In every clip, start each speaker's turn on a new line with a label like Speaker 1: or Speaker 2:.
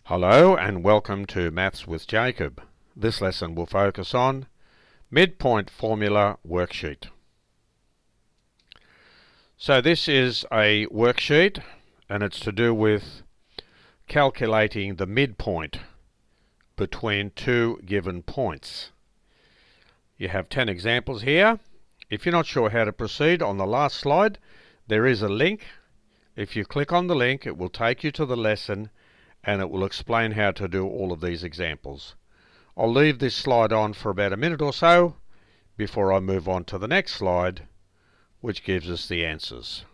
Speaker 1: Hello and welcome to Maths with Jacob. This lesson will focus on midpoint formula worksheet. So this is a worksheet and it's to do with calculating the midpoint between two given points. You have 10 examples here. If you're not sure how to proceed, on the last slide there is a link. If you click on the link, it will take you to the lesson and it will explain how to do all of these examples. I'll leave this slide on for about a minute or so before I move on to the next slide, which gives us the answers.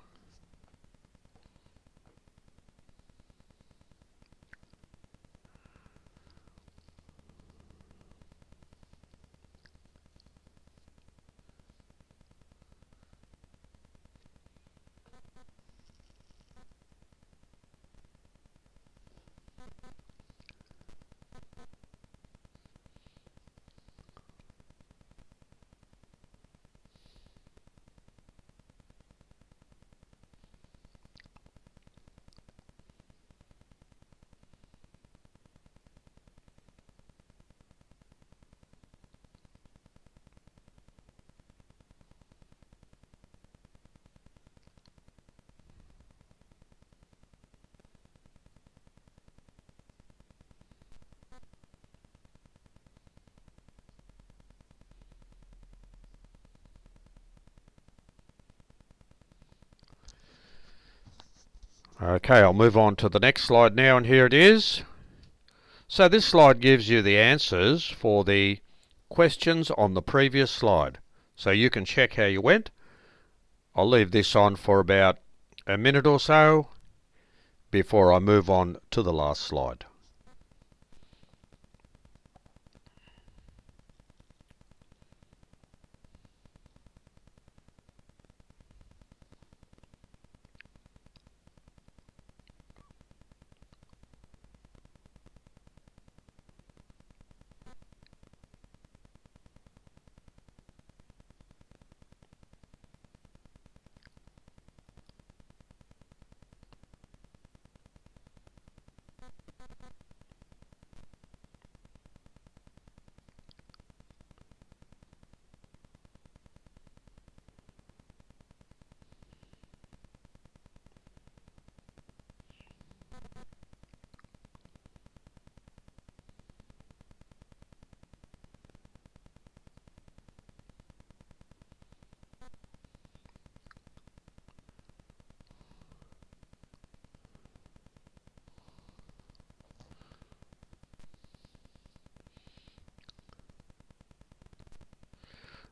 Speaker 1: Okay, I'll move on to the next slide now, and here it is. So this slide gives you the answers for the questions on the previous slide. So you can check how you went. I'll leave this on for about a minute or so before I move on to the last slide.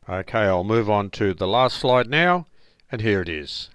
Speaker 1: Okay, I'll move on to the last slide now, and here it is.